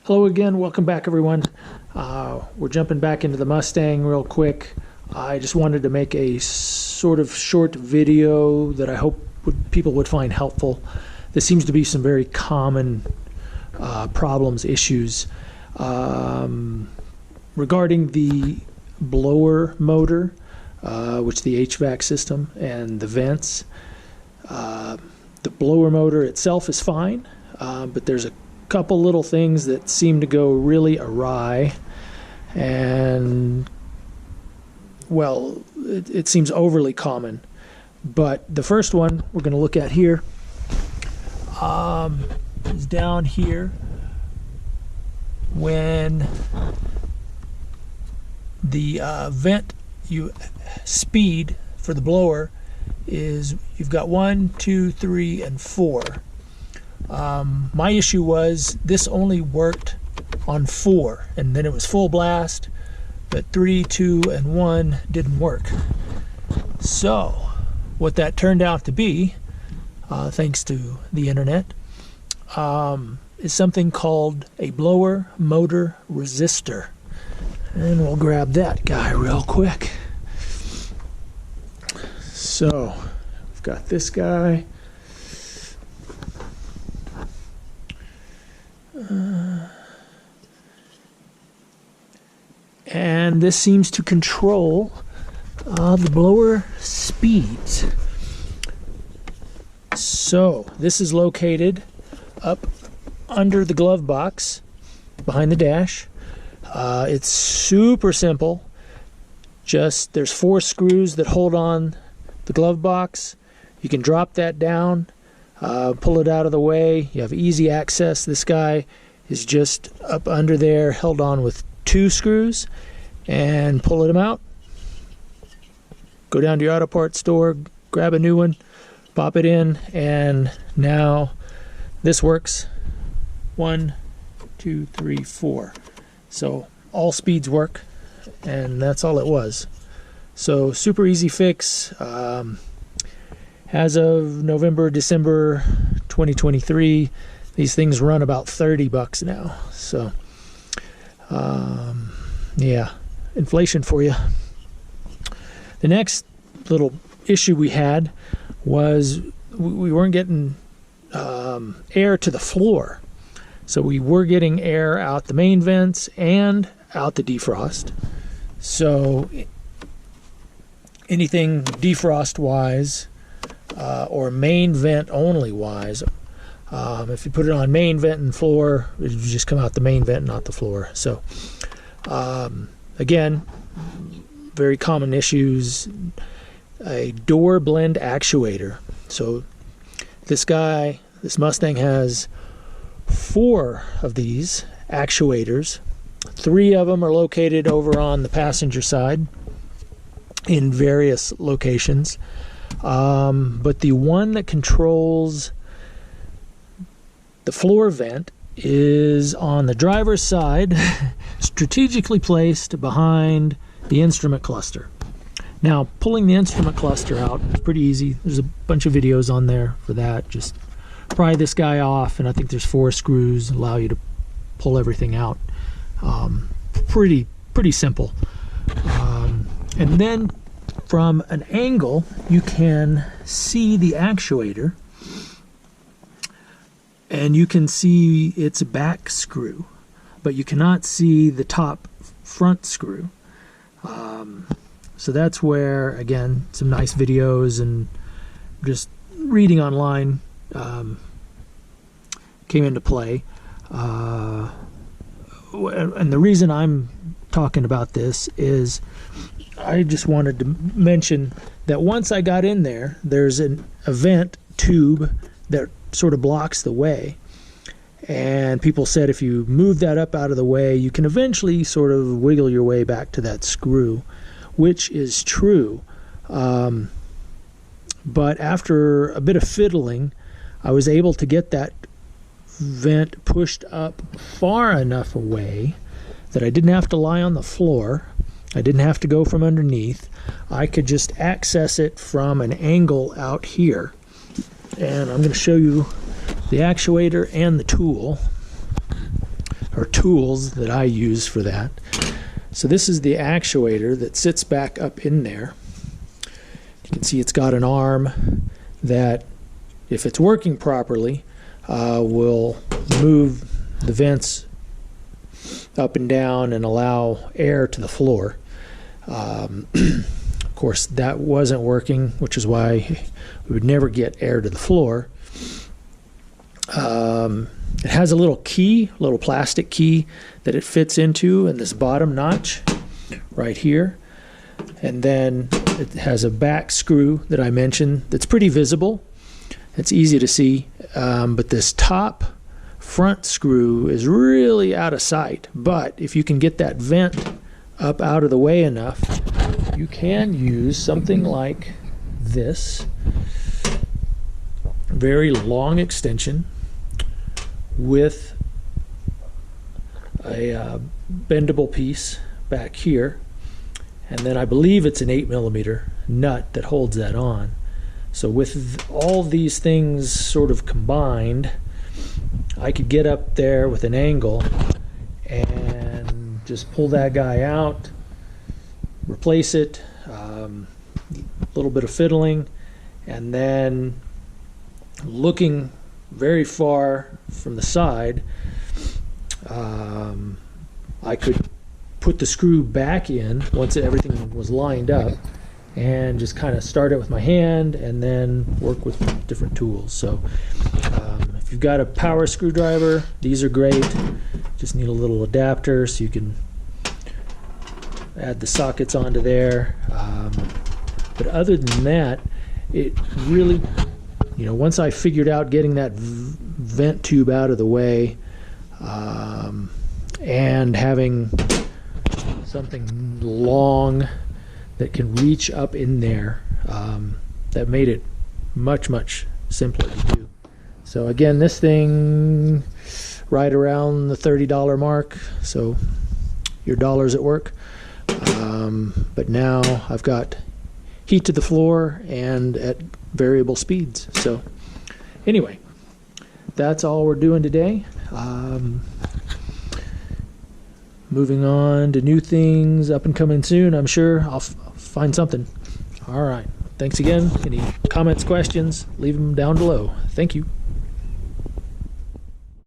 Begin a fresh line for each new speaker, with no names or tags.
Hello again, welcome back everyone. We're jumping back into the Mustang real quick. I just wanted to make a sort of short video that I hope people would find helpful. There seems to be some very common problems, issues regarding the blower motor, which the HVAC system and the vents. The blower motor itself is fine, but there's a couple little things that seem to go really awry, and well, it seems overly common. But the first one we're going to look at here is down here when the vent speed for the blower is, you've got 1, 2, 3, and 4. My issue was this only worked on 4, and then it was full blast, but 3, 2, and 1 didn't work. So what that turned out to be, thanks to the internet, is something called a blower motor resistor. And we'll grab that guy real quick. So we've got this guy. And this seems to control the blower speeds. So this is located up under the glove box behind the dash. It's super simple. Just there's 4 screws that hold on the glove box. You can drop that down, pull it out of the way. You have easy access. This guy is just up under there, held on with 2 screws, and pull them out. Go down to your auto parts store, grab a new one, pop it in, and now this works. 1, 2, 3, 4. So all speeds work, and that's all it was. So super easy fix. As of November, December 2023, these things run about $30 now. So yeah, inflation for you. The next little issue we had was we weren't getting air to the floor. So we were getting air out the main vents and out the defrost. So anything defrost wise or main vent only wise, if you put it on main vent and floor, it would just come out the main vent, not the floor. So again, very common issues. A door blend actuator. So this Mustang has 4 of these actuators. 3 of them are located over on the passenger side in various locations. But the one that controls the floor vent is on the driver's side, strategically placed behind the instrument cluster. Now, pulling the instrument cluster out is pretty easy. There's a bunch of videos on there for that. Just pry this guy off, and I think there's 4 screws that allow you to pull everything out. Pretty simple. And then from an angle, you can see the actuator, and you can see its back screw, but you cannot see the top front screw. So that's where, again, some nice videos and just reading online came into play. And the reason I'm talking about this is I just wanted to mention that once I got in there, there's a vent tube that sort of blocks the way. And people said if you move that up out of the way, you can eventually sort of wiggle your way back to that screw, which is true. But after a bit of fiddling, I was able to get that vent pushed up far enough away that I didn't have to lie on the floor. I didn't have to go from underneath. I could just access it from an angle out here. And I'm going to show you the actuator and the tool. or tools that I use for that. So this is the actuator that sits back up in there. You can see it's got an arm that, if it's working properly, will move the vents up and down and allow air to the floor. Of course, that wasn't working, which is why we would never get air to the floor. It has a little key, a little plastic key that it fits into in this bottom notch right here. And then it has a back screw that I mentioned that's pretty visible. It's easy to see, but this top front screw is really out of sight. But if you can get that vent up out of the way enough, you can use something like this very long extension with a bendable piece back here, and then I believe it's an 8mm nut that holds that on. So with all these things sort of combined, I could get up there with an angle and just pull that guy out, replace it, a little bit of fiddling, and then looking very far from the side, I could put the screw back in once everything was lined up and just kind of start it with my hand and then work with different tools. So if you've got a power screwdriver, these are great. Just need a little adapter so you can add the sockets onto there. But other than that, it really, once I figured out getting that vent tube out of the way, and having something long that can reach up in there, that made it much, much simpler to do. So again, this thing right around the $30 mark, so your dollar's at work. But now I've got heat to the floor and at variable speeds. So anyway, that's all we're doing today. Moving on to new things up and coming soon. I'm sure I'll find something. All right. Thanks again. Any comments, questions, leave them down below. Thank you.